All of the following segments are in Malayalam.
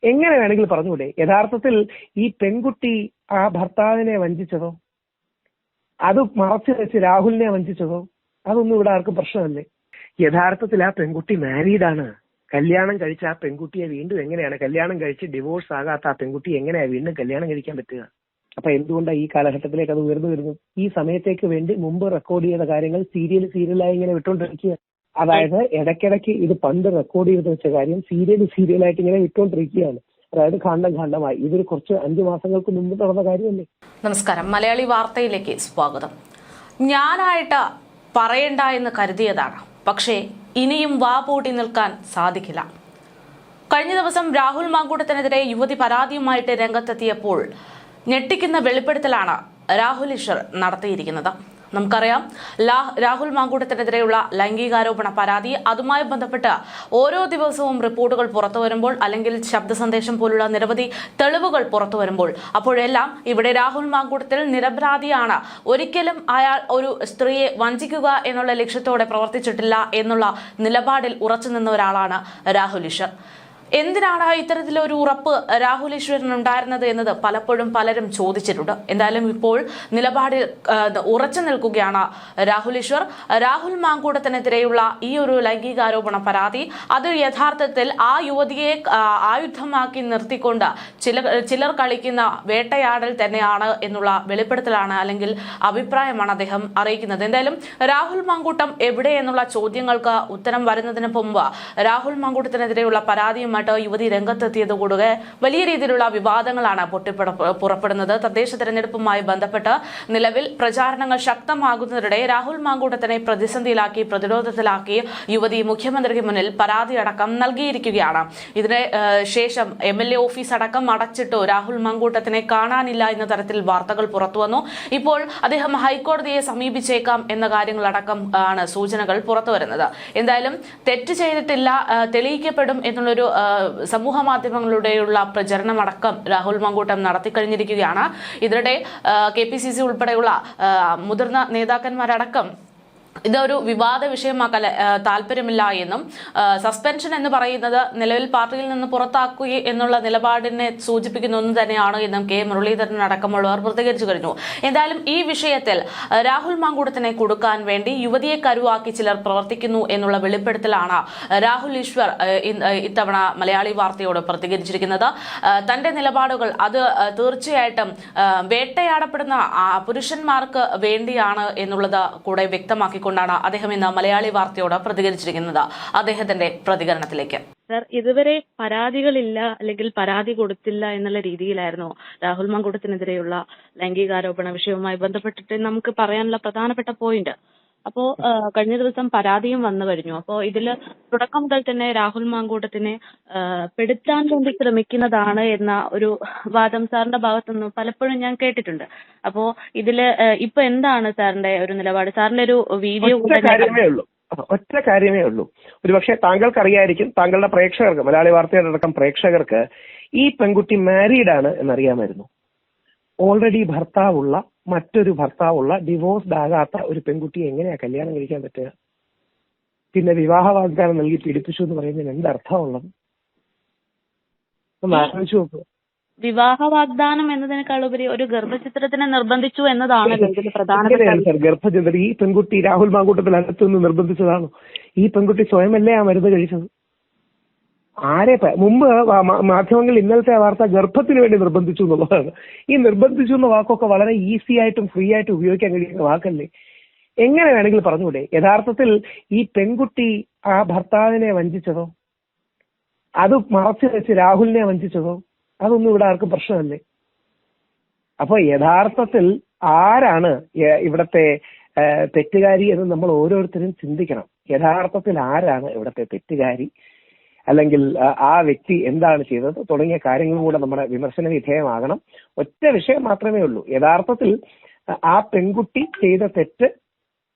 എങ്ങനെ വേണമെങ്കിലും പറഞ്ഞുകൂടെ? യഥാർത്ഥത്തിൽ ഈ പെൺകുട്ടി ആ ഭർത്താവിനെ വഞ്ചിച്ചതോ, അത് മറച്ചു വെച്ച് രാഹുലിനെ വഞ്ചിച്ചതോ, അതൊന്നും ഇവിടെ ആർക്കും പ്രശ്നമല്ലേ? യഥാർത്ഥത്തിൽ ആ പെൺകുട്ടി മാരീഡാണ്. കല്യാണം കഴിച്ച ആ പെൺകുട്ടിയെ വീണ്ടും എങ്ങനെയാണ്, കല്യാണം കഴിച്ച് ഡിവോഴ്സ് ആകാത്ത ആ പെൺകുട്ടി എങ്ങനെയാ വീണ്ടും കല്യാണം കഴിക്കാൻ പറ്റുക? അപ്പൊ എന്തുകൊണ്ടാണ് ഈ കാലഘട്ടത്തിലേക്ക് അത് ഉയർന്നു വരുന്നത്? ഈ സമയത്തേക്ക് വേണ്ടി മുമ്പ് റെക്കോർഡ് ചെയ്ത കാര്യങ്ങൾ സീരിയലായി ഇങ്ങനെ വിട്ടുകൊണ്ടിരിക്കുക. അതായത് ഇടയ്ക്കിടയ്ക്ക് ഇത് പണ്ട് റെക്കോർഡ് ചെയ്ത് വെച്ച കാര്യം സീരിയലായിട്ട് ഇങ്ങനെ വിട്ടുകൊണ്ടിരിക്കുകയാണ്. അതായത് ഖണ്ഡമായി. ഇതൊരു കുറച്ച് 5 മാസങ്ങൾക്ക് മുമ്പ് നടന്ന കാര്യമല്ലേ? നമസ്കാരം, മലയാളി വാർത്തയിലേക്ക് സ്വാഗതം. ഞാനായിട്ട് പറയണ്ട എന്ന് കരുതിയതാണ്, പക്ഷേ ഇനിയും വാ പൂട്ടി നിൽക്കാൻ സാധിക്കില്ല. കഴിഞ്ഞ ദിവസം രാഹുൽ മാങ്കൂട്ടത്തിനെതിരെ യുവതി പരാതിയുമായിട്ട് രംഗത്തെത്തിയപ്പോൾ ഞെട്ടിക്കുന്ന വെളിപ്പെടുത്തലാണ് രാഹുൽ ഈശ്വർ നടത്തിയിരിക്കുന്നത്. നമുക്കറിയാം, രാഹുൽ മാങ്കൂട്ടത്തിനെതിരെയുള്ള ലൈംഗികാരോപണ പരാതി, അതുമായി ബന്ധപ്പെട്ട് ഓരോ ദിവസവും റിപ്പോർട്ടുകൾ പുറത്തു വരുമ്പോൾ, അല്ലെങ്കിൽ ശബ്ദ സന്ദേശം പോലുള്ള നിരവധി തെളിവുകൾ പുറത്തു വരുമ്പോൾ, അപ്പോഴെല്ലാം ഇവിടെ രാഹുൽ മാങ്കൂട്ടത്തിൽ നിരപരാധിയാണ്, ഒരിക്കലും അയാൾ ഒരു സ്ത്രീയെ വഞ്ചിക്കുക എന്നുള്ള ലക്ഷ്യത്തോടെ പ്രവർത്തിച്ചിട്ടില്ല എന്നുള്ള നിലപാടിൽ ഉറച്ചു നിന്ന ഒരാളാണ് രാഹുൽ ഈശ്വർ. എന്തിനാണ് ഇത്തരത്തിലൊരു ഉറപ്പ് രാഹുൽ ഈശ്വറിന് ഉണ്ടായിരുന്നത് എന്നത് പലപ്പോഴും പലരും ചോദിച്ചിട്ടുണ്ട്. എന്തായാലും ഇപ്പോൾ നിലപാടിൽ ഉറച്ചു നിൽക്കുകയാണ് രാഹുൽ ഈശ്വർ. രാഹുൽ മാങ്കൂട്ടത്തിനെതിരെയുള്ള ഈ ഒരു ലൈംഗികാരോപണ പരാതി, അത് യഥാർത്ഥത്തിൽ ആ യുവതിയെ ആയുധമാക്കി നിർത്തിക്കൊണ്ട് ചിലർ കളിക്കുന്ന വേട്ടയാടൽ തന്നെയാണ് എന്നുള്ള വെളിപ്പെടുത്തലാണ്, അല്ലെങ്കിൽ അഭിപ്രായമാണ് അദ്ദേഹം അറിയിക്കുന്നത്. എന്തായാലും രാഹുൽ മാങ്കൂട്ടം എവിടെ എന്നുള്ള ചോദ്യങ്ങൾക്ക് ഉത്തരം വരുന്നതിന് മുമ്പ് രാഹുൽ മാങ്കൂട്ടത്തിനെതിരെയുള്ള പരാതിയുമായി യുവതി രംഗത്തെത്തിയതോടെ വലിയ രീതിയിലുള്ള വിവാദങ്ങളാണ് പുറപ്പെടുന്നത്. തദ്ദേശ തെരഞ്ഞെടുപ്പുമായി ബന്ധപ്പെട്ട് നിലവിൽ പ്രചാരണങ്ങൾ ശക്തമാകുന്നതിനിടെ രാഹുൽ മാങ്കൂട്ടത്തിനെ പ്രതിസന്ധിയിലാക്കി, പ്രതിരോധത്തിലാക്കി യുവതി മുഖ്യമന്ത്രിക്ക് മുന്നിൽ പരാതി അടക്കം നൽകിയിരിക്കുകയാണ്. ഇതിന് ശേഷം MLA ഓഫീസ് അടക്കം അടച്ചിട്ടു, രാഹുൽ മാങ്കൂട്ടത്തിനെ കാണാനില്ല എന്ന തരത്തിൽ വാർത്തകൾ പുറത്തുവന്നു. ഇപ്പോൾ അദ്ദേഹം ഹൈക്കോടതിയെ സമീപിച്ചേക്കാം എന്ന കാര്യങ്ങളടക്കം ആണ് സൂചനകൾ പുറത്തുവരുന്നത്. എന്തായാലും തെറ്റ് ചെയ്തിട്ടില്ല, തെളിയിക്കപ്പെടും എന്നുള്ളൊരു സമൂഹ മാധ്യമങ്ങളുടെയുള്ള പ്രചരണമടക്കം രാഹുൽ മാങ്കൂട്ടം നടത്തിക്കഴിഞ്ഞിരിക്കുകയാണ്. ഇതിനിടെ KPCC ഉൾപ്പെടെയുള്ള മുതിർന്ന നേതാക്കന്മാരടക്കം ഇതൊരു വിവാദ വിഷയമാക്കാൻ താല്പര്യമില്ല എന്നും, സസ്പെൻഷൻ എന്ന് പറയുന്നത് നിലവിൽ പാർട്ടിയിൽ നിന്ന് പുറത്താക്കുക എന്നുള്ള നിലപാടിനെ സൂചിപ്പിക്കുന്ന ഒന്ന് തന്നെയാണ് എന്നും K മുരളീധരൻ അടക്കമുള്ളവർ പ്രതികരിച്ചു കഴിഞ്ഞു. എന്തായാലും ഈ വിഷയത്തിൽ രാഹുൽ മാങ്കൂട്ടത്തിനെ കൊടുക്കാൻ വേണ്ടി യുവതിയെ കരുവാക്കി ചിലർ പ്രവർത്തിക്കുന്നു എന്നുള്ള വെളിപ്പെടുത്തലാണ് രാഹുൽ ഈശ്വർ ഇത്തവണ മലയാളി വാർത്തയോട് പ്രതികരിച്ചിരിക്കുന്നത്. തന്റെ നിലപാടുകൾ അത് തീർച്ചയായിട്ടും വേട്ടയാടപ്പെടുന്ന പുരുഷന്മാർക്ക് വേണ്ടിയാണ് എന്നുള്ളത് കൂടെ വ്യക്തമാക്കി ാണ് അദ്ദേഹം ഇന്ന് മലയാളി വാർത്തയോട് പ്രതികരിച്ചിരിക്കുന്നത്. അദ്ദേഹത്തിന്റെ പ്രതികരണത്തിലേക്ക്. സർ, ഇതുവരെ പരാതികളില്ല, അല്ലെങ്കിൽ പരാതി കൊടുത്തില്ല എന്നുള്ള രീതിയിലായിരുന്നു രാഹുൽ മാങ്കൂട്ടത്തിനെതിരെയുള്ള ലൈംഗികാരോപണ വിഷയവുമായി ബന്ധപ്പെട്ടിട്ട് നമുക്ക് പറയാനുള്ള പ്രധാനപ്പെട്ട പോയിന്റ്. അപ്പോ കഴിഞ്ഞ ദിവസം പരാതിയും വന്നു കഴിഞ്ഞു. അപ്പോ ഇതില് തുടക്കം മുതൽ തന്നെ രാഹുൽ മാങ്കൂട്ടത്തിനെ പെടുത്താൻ വേണ്ടി ശ്രമിക്കുന്നതാണ് എന്ന ഒരു വാദം സാറിന്റെ ഭാഗത്തുനിന്ന് പലപ്പോഴും ഞാൻ കേട്ടിട്ടുണ്ട്. അപ്പോ ഇതില് ഇപ്പൊ എന്താണ് സാറിന്റെ ഒരു നിലപാട്? സാറിന്റെ ഒരു വീഡിയോ ഒറ്റ കാര്യമേ ഉള്ളൂ. ഒരുപക്ഷെ താങ്കൾക്ക് അറിയായിരിക്കും, താങ്കളുടെ പ്രേക്ഷകർക്ക്, മലയാളി വാർത്തയുടെ അടക്കം പ്രേക്ഷകർക്ക് ഈ പെൺകുട്ടി മാരീഡാണ് എന്നറിയാമായിരുന്നു. ഓൾറെഡി മറ്റൊരു ഭർത്താവുള്ള ഡിവോഴ്സ്ഡ് ആകാത്ത ഒരു പെൺകുട്ടിയെ എങ്ങനെയാ കല്യാണം കഴിക്കാൻ പറ്റുക? പിന്നെ വിവാഹ വാഗ്ദാനം നൽകി പീഡിപ്പിച്ചു എന്ന് പറയുന്നതിന് എന്തർത്ഥമുള്ളത്? ഒന്ന് ആലോചിച്ച് നോക്കുക. വിവാഹ വാഗ്ദാനം എന്നതിനേക്കാൾ ഉപരി ഒരു ഗർഭചിത്രത്തിനെ നിർബന്ധിച്ചു എന്നതാണ് പ്രധാനപ്പെട്ട ഗർഭചിത്രം. ഈ പെൺകുട്ടി രാഹുൽ മാങ്കൂട്ടത്തിൽ അടുത്തുനിന്ന് നിർബന്ധിച്ചതാണോ? ഈ പെൺകുട്ടി സ്വയമല്ലേ ആ മരുന്ന് കഴിച്ചത്? മുമ്പ് മാധ്യമങ്ങളിൽ ഇന്നലത്തെ വാർത്ത ഗർഭത്തിന് വേണ്ടി നിർബന്ധിച്ചു എന്നുള്ളതാണ്. ഈ നിർബന്ധിച്ചു എന്ന വാക്കൊക്കെ വളരെ ഈസി ആയിട്ടും ഫ്രീ ആയിട്ടും ഉപയോഗിക്കാൻ കഴിയുന്ന വാക്കല്ലേ? എങ്ങനെ വേണമെങ്കിലും പറഞ്ഞുകൂടെ? യഥാർത്ഥത്തിൽ ഈ പെൺകുട്ടി ആ ഭർത്താവിനെ വഞ്ചിച്ചതോ, അത് മറച്ചു വെച്ച് രാഹുലിനെ വഞ്ചിച്ചതോ, അതൊന്നും ഇവിടെ ആർക്കും പ്രശ്നമല്ലേ? അപ്പൊ യഥാർത്ഥത്തിൽ ആരാണ് ഇവിടത്തെ തെറ്റുകാരി എന്ന് നമ്മൾ ഓരോരുത്തരും ചിന്തിക്കണം. യഥാർത്ഥത്തിൽ ആരാണ് ഇവിടത്തെ തെറ്റുകാരി, അല്ലെങ്കിൽ ആ വ്യക്തി എന്താണ് ചെയ്തത് തുടങ്ങിയ കാര്യങ്ങളും കൂടെ നമ്മുടെ വിമർശന വിധേയമാകണം. ഒറ്റ വിഷയം മാത്രമേ ഉള്ളൂ. യഥാർത്ഥത്തിൽ ആ പെൺകുട്ടി ചെയ്ത തെറ്റ്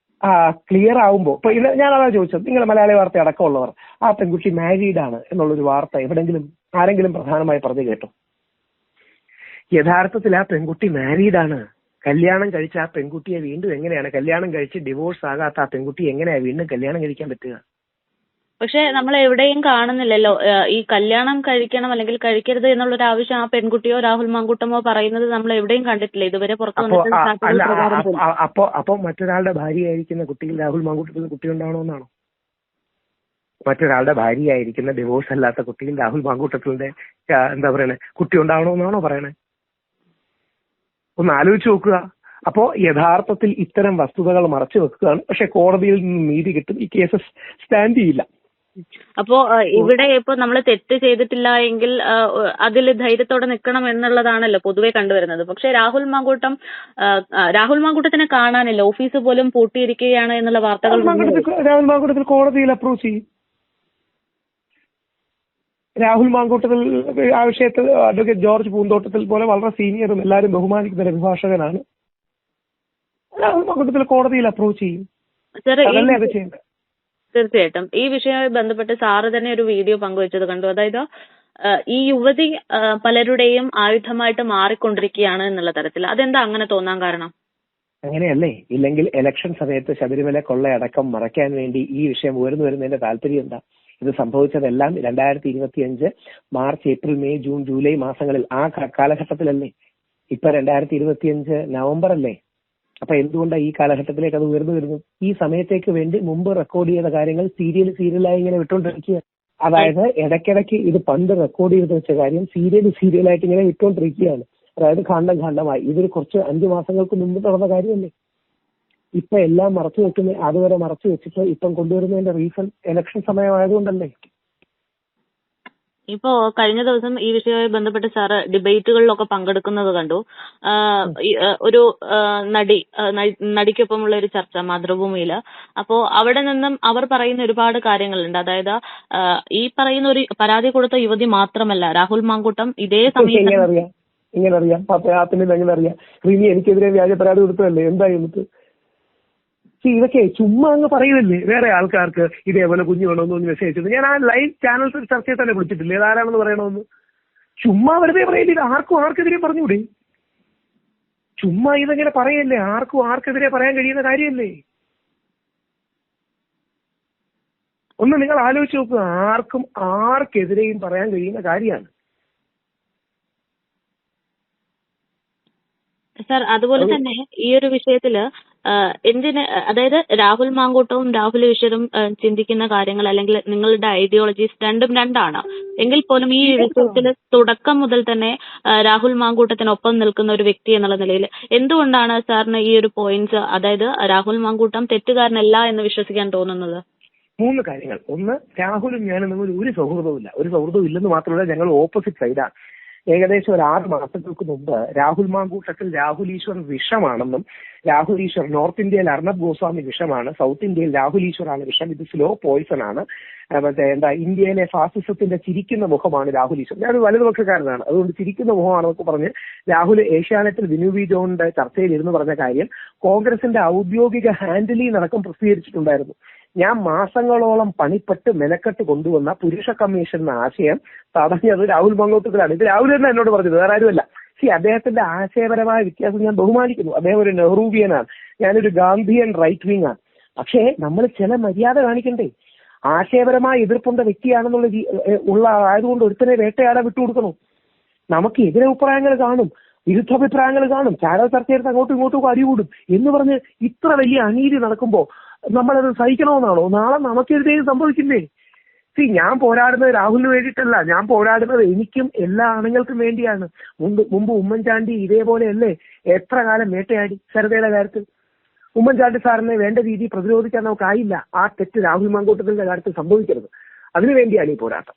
ക്ലിയർ ആവുമ്പോൾ, ഇപ്പൊ ഞാനതാ ചോദിച്ചത്, നിങ്ങൾ മലയാളി വാർത്ത അടക്കമുള്ളവർ ആ പെൺകുട്ടി മാരീഡാണ് എന്നുള്ളൊരു വാർത്ത ആരെങ്കിലും പ്രധാനമായി പറഞ്ഞു കേട്ടോ? യഥാർത്ഥത്തിൽ ആ പെൺകുട്ടി മാരീഡാണ്. കല്യാണം കഴിച്ച ആ പെൺകുട്ടിയെ വീണ്ടും എങ്ങനെയാണ്, കല്യാണം കഴിച്ച് ഡിവോഴ്സ് ആകാത്ത ആ പെൺകുട്ടി എങ്ങനെയാ വീണ്ടും കല്യാണം കഴിക്കാൻ പറ്റുക? പക്ഷെ നമ്മൾ എവിടെയും കാണുന്നില്ലല്ലോ ഈ കല്യാണം കഴിക്കണം അല്ലെങ്കിൽ കഴിക്കരുത് എന്നുള്ളൊരു ആവശ്യം ആ പെൺകുട്ടിയോ രാഹുൽ മാങ്കൂട്ടമോ പറയുന്നത് നമ്മൾ എവിടെയും കണ്ടിട്ടില്ല ഇതുവരെ പുറത്തു വന്നിട്ട്. അപ്പൊ മറ്റൊരാളുടെ ഭാര്യയായിരിക്കുന്ന കുട്ടിയിൽ രാഹുൽ മാങ്കൂട്ടത്തിൽ കുട്ടി ഉണ്ടാവണമെന്നാണോ? മറ്റൊരാളുടെ ഭാര്യയായിരിക്കുന്ന ഡിവോഴ്സ് അല്ലാത്ത കുട്ടിയിൽ രാഹുൽ മാങ്കൂട്ടത്തിന്റെ എന്താ പറയണേ കുട്ടി ഉണ്ടാവണമെന്നാണോ പറയണേ? ഒന്ന് ആലോചിച്ച് നോക്കുക. അപ്പോ യഥാർത്ഥത്തിൽ ഇത്തരം വസ്തുതകൾ മറച്ചു വെക്കുകയാണ്. പക്ഷെ കോടതിയിൽ നിന്ന് നീതി കിട്ടും. ഈ കേസസ് സ്റ്റാൻഡ് ചെയ്യില്ല. അപ്പോ ഇവിടെ ഇപ്പൊ നമ്മൾ തെറ്റ് ചെയ്തിട്ടില്ല എങ്കിൽ അതിൽ ധൈര്യത്തോടെ നിൽക്കണം എന്നുള്ളതാണല്ലോ പൊതുവെ കണ്ടുവരുന്നത്. പക്ഷെ രാഹുൽ മാങ്കൂട്ടത്തിനെ കാണാനില്ല, ഓഫീസ് പോലും പൂട്ടിയിരിക്കുകയാണ് എന്നുള്ള വാർത്തകൾ രാഹുൽ മാങ്കൂട്ടത്തിൽ കോടതിയിൽ അപ്രോച്ച് ചെയ്യും. രാഹുൽ മാങ്കൂട്ടത്തിൽ ആ വിഷയത്തിൽ അഡ്വക്കേറ്റ് ജോർജ് പൂന്തോട്ടത്തിൽ പോലെ വളരെ സീനിയറും എല്ലാവരും ബഹുമാനിക്കുന്ന ഒരു അഭിഭാഷകനാണ്. രാഹുൽ മാങ്കൂട്ടത്തിൽ കോടതിയിൽ അപ്രോച്ച് ചെയ്യും. അതല്ലേ അത് ചെയ്യേണ്ടത്. തീർച്ചയായിട്ടും ഈ വിഷയവുമായി ബന്ധപ്പെട്ട് സാറ് തന്നെ ഒരു വീഡിയോ പങ്കുവച്ചത് കണ്ടു. അതായത് ഈ യുവതി പലരുടെയും ആയുധമായിട്ട് മാറിക്കൊണ്ടിരിക്കുകയാണ് എന്നുള്ള തരത്തിൽ. അതെന്താ അങ്ങനെ തോന്നാൻ കാരണം? അങ്ങനെയല്ലേ? ഇല്ലെങ്കിൽ ഇലക്ഷൻ സമയത്ത് ശബരിമല കൊള്ളയടക്കം മറയ്ക്കാൻ വേണ്ടി ഈ വിഷയം ഉയർന്നു വരുന്നതിന്റെ താല്പര്യം എന്താ? ഇത് സംഭവിച്ചതെല്ലാം 2025 March, April, May, June, July മാസങ്ങളിൽ ആ കാലഘട്ടത്തിലല്ലേ? ഇപ്പൊ 2025 നവംബർ അല്ലേ? അപ്പൊ എന്തുകൊണ്ടാണ് ഈ കാലഘട്ടത്തിലേക്ക് അത് ഉയർന്നു വരുന്നത്? ഈ സമയത്തേക്ക് വേണ്ടി മുമ്പ് റെക്കോർഡ് ചെയ്ത കാര്യങ്ങൾ സീരിയലായി ഇങ്ങനെ വിട്ടുകൊണ്ടിരിക്കുക. അതായത് ഇടയ്ക്കിടയ്ക്ക് ഇത് പണ്ട് റെക്കോർഡ് ചെയ്ത് വെച്ച കാര്യം സീരിയലായിട്ട് ഇങ്ങനെ വിട്ടുകൊണ്ടിരിക്കുകയാണ്. അതായത് ഖണ്ഡമായി. ഇതൊരു കുറച്ച് 5 മാസങ്ങൾക്ക് മുമ്പ് നടന്ന കാര്യമല്ലേ? ഇപ്പൊ എല്ലാം മറച്ചു വെക്കുന്നത് അതുവരെ മറച്ചു വെച്ചിട്ട് ഇപ്പം കൊണ്ടുവരുന്നതിന്റെ റീസൺ ഇലക്ഷൻ സമയമായതുകൊണ്ടല്ലേ? ഇപ്പോ കഴിഞ്ഞ ദിവസം ഈ വിഷയവുമായി ബന്ധപ്പെട്ട് സാറ് ഡിബേറ്റുകളിലൊക്കെ പങ്കെടുക്കുന്നത് കണ്ടു. ഒരു നടിക്കൊപ്പമുള്ള ഒരു ചർച്ച മാതൃഭൂമിയില്. അപ്പോ അവിടെ നിന്നും അവർ പറയുന്ന ഒരുപാട് കാര്യങ്ങളുണ്ട്. അതായത് ഈ പറയുന്ന ഒരു പരാതി കൊടുത്ത യുവതി മാത്രമല്ല, രാഹുൽ മാങ്കൂട്ടം ഇതേ സമയത്ത് ഇങ്ങനെ അറിയാം എങ്ങനെ അറിയാം? റിനി എനിക്കെതിരെ വ്യാജ പരാതി കൊടുത്തതല്ലേ? എന്താ എന്നിട്ട്? ഇതൊക്കെ ചുമ്മാ അങ്ങ് പറയുന്നില്ലേ വേറെ ആൾക്കാർക്ക് ഇതേപോലെ കുഞ്ഞു വേണമെന്ന് മെസ്സേജ് അയച്ചത്. ഞാൻ ആ ലൈവ് ചാനൽസ് ചർച്ചയിൽ തന്നെ വിളിച്ചിട്ടില്ലേ ഇതാരാണെന്ന് പറയണമെന്ന്? ചുമ്മാ വെറുതെ പറയില്ല. ആർക്കെതിരെ പറഞ്ഞൂടെ? ചുമ്മാ ഇതെങ്ങനെ പറയല്ലേ? ആർക്കെതിരെ പറയാൻ കഴിയുന്ന കാര്യമല്ലേ? ഒന്ന് നിങ്ങൾ ആലോചിച്ച് നോക്കുക. ആർക്കെതിരെയും പറയാൻ കഴിയുന്ന കാര്യമാണ്. സാർ അതുപോലെ തന്നെ ഈ ഒരു വിഷയത്തില് അതായത് രാഹുൽ മാങ്കൂട്ടവും രാഹുൽ ഈശ്വരും ചിന്തിക്കുന്ന കാര്യങ്ങൾ അല്ലെങ്കിൽ നിങ്ങളുടെ ഐഡിയോളജീസ് രണ്ടാണ് എങ്കിൽ പോലും ഈ വിഷയത്തിൽ തുടക്കം മുതൽ തന്നെ രാഹുൽ മാങ്കൂട്ടത്തിനൊപ്പം നിൽക്കുന്ന ഒരു വ്യക്തി എന്നുള്ള നിലയിൽ എന്തുകൊണ്ടാണ് സാറിന് ഈ ഒരു പോയിന്റ്സ്, അതായത് രാഹുൽ മാങ്കൂട്ടം തെറ്റുകാരനല്ല എന്ന് വിശ്വസിക്കാൻ തോന്നുന്നത്? 3 കാര്യങ്ങൾ. ഒന്ന്, രാഹുലും ഞാനും തമ്മിൽ ഒരു സൗഹൃദവും ഇല്ലെന്ന് മാത്രമല്ല ഞങ്ങൾ ഓപ്പോസിറ്റ് സൈഡാണ്. ഏകദേശം ഒരു 6 മാസങ്ങൾക്ക് മുമ്പ് രാഹുൽ മാങ്കൂട്ടത്തിൽ രാഹുൽ ഈശ്വർ വിഷമാണെന്നും, രാഹുൽ ഈശ്വർ നോർത്ത് ഇന്ത്യയിൽ അർണബ് ഗോസ്വാമി വിഷമാണ്, സൗത്ത് ഇന്ത്യയിൽ രാഹുൽ ഈശ്വറാണ് വിഷം, ഇത് സ്ലോ പോയിസൺ ആണ്, ഇന്ത്യയിലെ ഫാസിസത്തിന്റെ ചിരിക്കുന്ന മുഖമാണ് രാഹുൽ ഈശ്വർ. ഞാനൊരു വലതുപക്ഷക്കാരനാണ്, അതുകൊണ്ട് ചിരിക്കുന്ന മുഖമാണെന്നൊക്കെ പറഞ്ഞ് രാഹുൽ ഏഷ്യാനെറ്റിൽ വിനു വി ജോണിന്റെ ചർച്ചയിൽ ഇരുന്ന് പറഞ്ഞ കാര്യം കോൺഗ്രസിന്റെ ഔദ്യോഗിക ഹാൻഡിലിൽ നടക്കം പ്രസിദ്ധീകരിച്ചിട്ടുണ്ടായിരുന്നു. ഞാൻ മാസങ്ങളോളം പണിപ്പെട്ട് മെനക്കെട്ട് കൊണ്ടുവന്ന പുരുഷ കമ്മീഷൻ എന്ന ആശയം തടഞ്ഞത് രാഹുൽ മാങ്കൂട്ടത്തിലാണ്. ഇത് രാഹുൽ തന്നെ എന്നോട് പറഞ്ഞത്, വേറെ ആരുമല്ല. അദ്ദേഹത്തിന്റെ ആശയപരമായ വ്യത്യാസം ഞാൻ ബഹുമാനിക്കുന്നു. അദ്ദേഹം ഒരു നെഹ്റൂവിയനാണ്, ഞാനൊരു ഗാന്ധിയൻ റൈറ്റ് വിങ് ആണ്. പക്ഷേ നമ്മൾ ചില മര്യാദ കാണിക്കണ്ടേ? ആശയപരമായ എതിർപ്പുണ്ട വ്യക്തിയാണെന്നുള്ള ആയതുകൊണ്ട് ഒരുത്തനെ വേട്ടയാടാൻ വിട്ടുകൊടുക്കണോ? നമുക്ക് എതിരഭിപ്രായങ്ങൾ കാണും, വിരുദ്ധാഭിപ്രായങ്ങൾ കാണും, ചാനൽ ചർച്ച ചെയ്ത് അങ്ങോട്ടും ഇങ്ങോട്ടും അടികൂടും എന്ന് പറഞ്ഞ് ഇത്ര വലിയ അനീതി നടക്കുമ്പോ നമ്മളത് സഹിക്കണമെന്നാണോ? നാളെ നമുക്കെതിരെയും സംഭവിക്കില്ലേ? ഞാൻ പോരാടുന്നത് രാഹുലിന് വേണ്ടിയിട്ടല്ല, ഞാൻ പോരാടുന്നത് എനിക്കും എല്ലാ ആണുങ്ങൾക്കും വേണ്ടിയാണ്. മുമ്പ് ഉമ്മൻചാണ്ടി ഇതേപോലെയല്ലേ എത്ര കാലം വേട്ടയാടി സരിതയുടെ കാര്യത്തിൽ? ഉമ്മൻചാണ്ടി സാറിനെ വേണ്ട രീതിയിൽ പ്രതിരോധിക്കാൻ നമുക്കായില്ല. ആ തെറ്റ് രാഹുൽ മാങ്കൂട്ടത്തിന്റെ കാര്യത്തിൽ സംഭവിക്കരുത്. അതിനുവേണ്ടിയാണ് ഈ പോരാട്ടം.